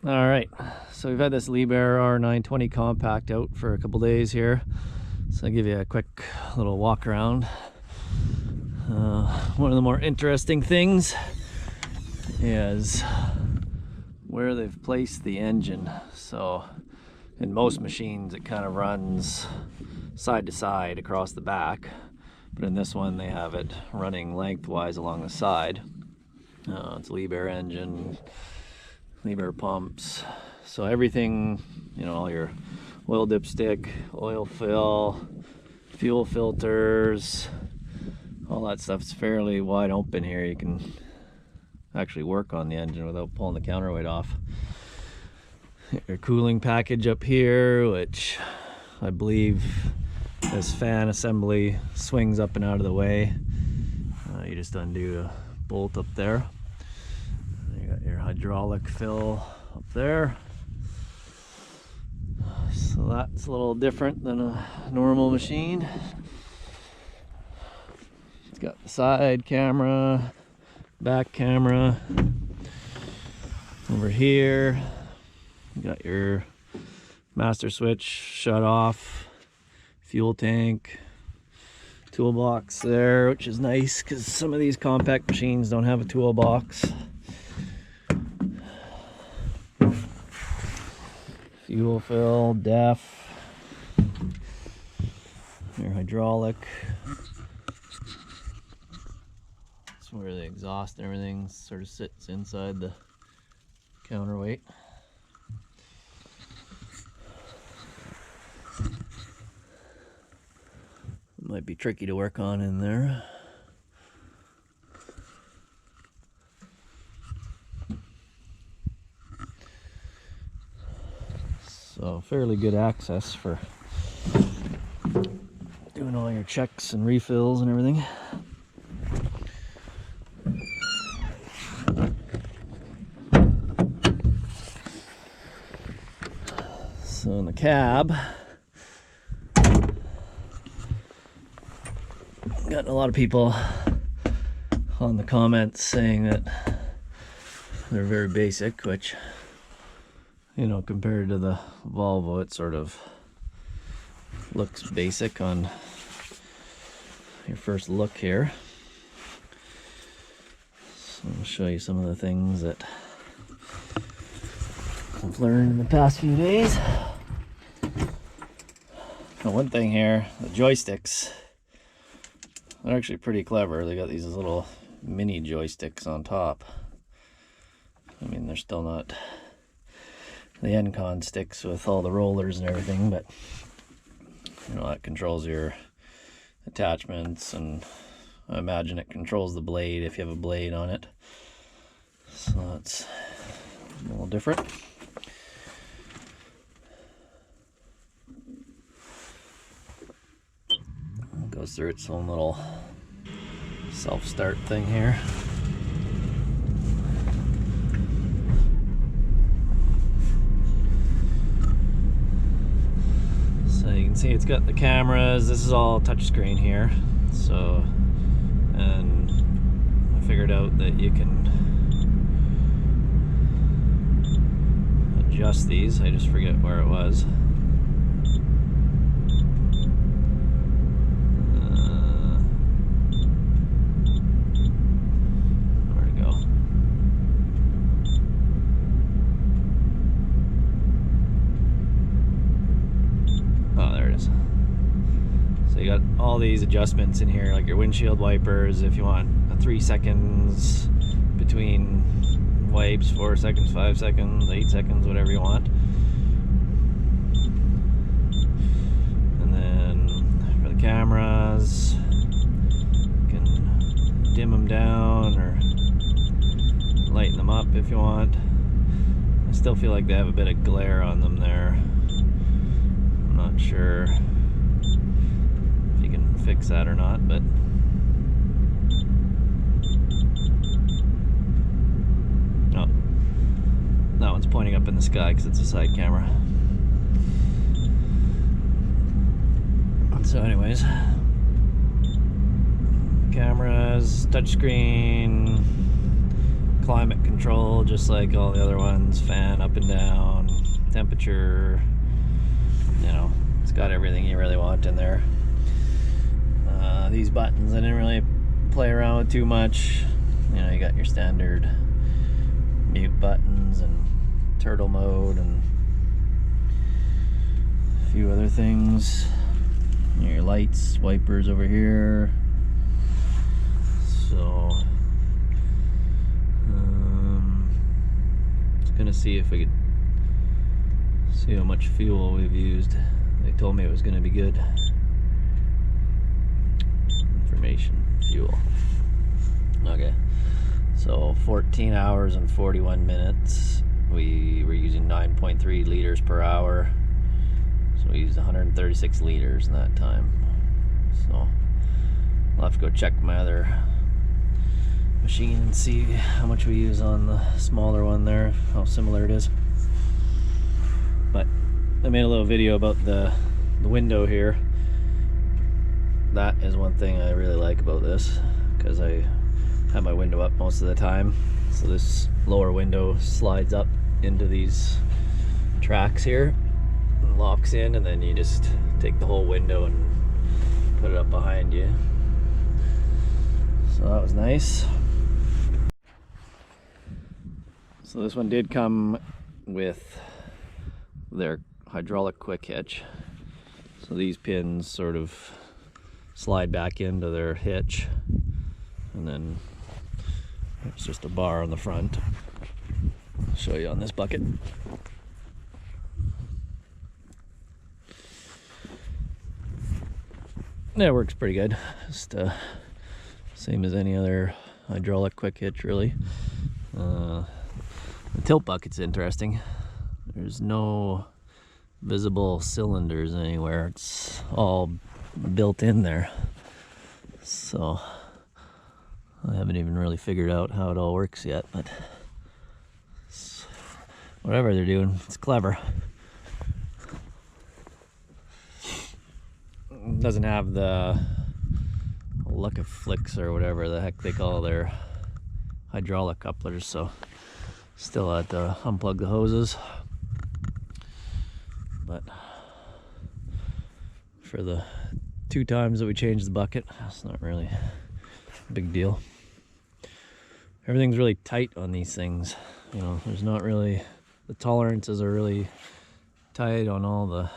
All right, so we've had this Liebherr R920 Compact out for a couple days here, so I'll give you a quick little walk around. One of the more interesting things is where they've placed the engine. So in most machines it kind of runs side to side across the back, but in this one they have it running lengthwise along the side. It's a Liebherr engine, Liebherr pumps, so everything, you know, all your oil dipstick, oil fill, fuel filters, all that stuff's fairly wide open here. You can actually work on the engine without pulling the counterweight off. Your cooling package up here, which I believe this fan assembly swings up and out of the way. You just undo a bolt up there. You got your hydraulic fill up there. So that's a little different than a normal machine. It's got the side camera, back camera. Over here, you got your master switch shut off, fuel tank, toolbox there, which is nice because some of these compact machines don't have a toolbox. Fuel fill, def, your hydraulic. That's where the exhaust and everything sort of sits inside the counterweight. It might be tricky to work on in there. So fairly good access for doing all your checks and refills and everything. So in the cab, gotten a lot of people on the comments saying that they're very basic, which, you know, compared to the Volvo, it sort of looks basic on your first look here. So I'll show you some of the things that I've learned in the past few days. Now, one thing here, the joysticks, they're actually pretty clever. They got these little mini joysticks on top. I mean, they're still not the N-Con sticks with all the rollers and everything, but you know, that controls your attachments, and I imagine it controls the blade if you have a blade on it. So that's a little different. It goes through its own little self-start thing here. So you can see it's got the cameras. This is all touchscreen here. So, and I figured out that you can adjust these. I just forget where it was. So you got all these adjustments in here, like your windshield wipers, if you want 3 seconds between wipes, 4 seconds, 5 seconds, 8 seconds, whatever you want. And then for the cameras, you can dim them down or lighten them up if you want. I still feel like they have a bit of glare on them there. I'm not sure if you can fix that or not, but oh, that one's pointing up in the sky because it's a side camera. So anyways, cameras, touchscreen, climate control just like all the other ones, fan up and down, temperature, you know, it's got everything you really want in there. These buttons I didn't really play around with too much. You know, you got your standard mute buttons and turtle mode and a few other things. Your lights, wipers over here. So just gonna see if we could see how much fuel we've used. They told me it was gonna be good. Information, fuel. Okay, so 14 hours and 41 minutes. We were using 9.3 liters per hour. So we used 136 liters in that time. So I'll have to go check my other machine and see how much we use on the smaller one there, how similar it is. But I made a little video about the window here. That is one thing I really like about this, because I have my window up most of the time. So this lower window slides up into these tracks here, locks in, and then you just take the whole window and put it up behind you. So that was nice. So this one did come with their hydraulic quick hitch. So these pins sort of slide back into their hitch, and then there's just a bar on the front. I'll show you on this bucket. Yeah, it works pretty good. Just same as any other hydraulic quick hitch, really. The tilt bucket's interesting. There's no visible cylinders anywhere. It's all built in there. So I haven't even really figured out how it all works yet, but whatever they're doing, it's clever. It doesn't have the luck of flicks or whatever the heck they call their hydraulic couplers, so still had to unplug the hoses. But for the 2 times that we changed the bucket, it's not really a big deal. Everything's really tight on these things. You know, there's not really, the tolerances are really tight on all the,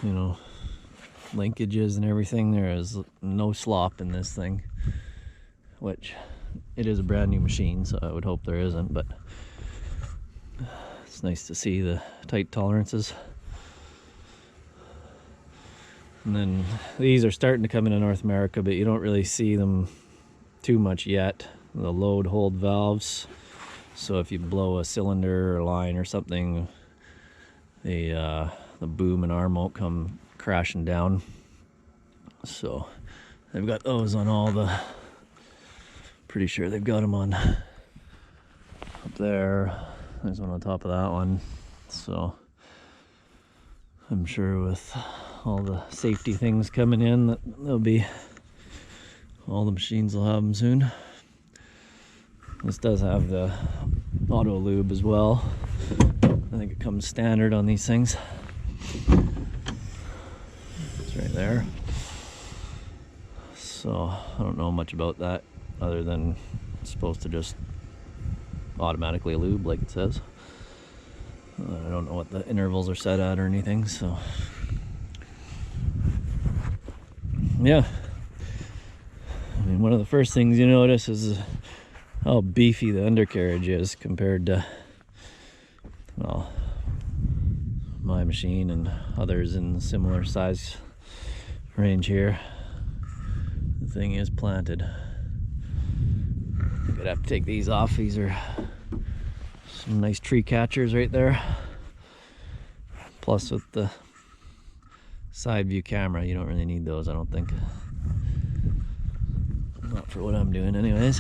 you know, linkages and everything. There is no slop in this thing, which it is a brand new machine, so I would hope there isn't, but it's nice to see the tight tolerances. And then these are starting to come into North America, but you don't really see them too much yet. The load hold valves, so if you blow a cylinder or line or something, the boom and arm won't come crashing down. So they've got those on all the, pretty sure they've got them on up there. There's one on top of that one. So I'm sure with all the safety things coming in that there'll be, all the machines will have them soon. This does have the auto lube as well. I think it comes standard on these things. It's right there. So I don't know much about that other than it's supposed to just automatically lube like it says. I don't know what the intervals are set at or anything, so yeah. I mean, one of the first things you notice is how beefy the undercarriage is compared to, well, my machine and others in the similar size range here. The thing is planted. I'm gonna have to take these off. These are some nice tree catchers right there. Plus with the side view camera, you don't really need those, I don't think. Not for what I'm doing anyways.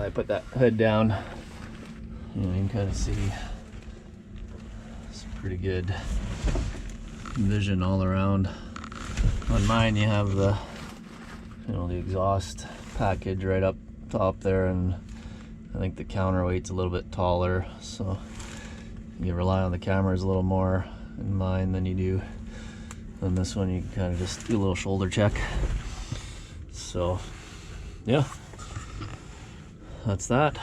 I put that hood down, you can kind of see it's pretty good vision all around. On mine you have the the exhaust package right up top there, and I think the counterweight's a little bit taller, so you rely on the cameras a little more in mine than you do on this one. You can kind of just do a little shoulder check. So yeah, that's that.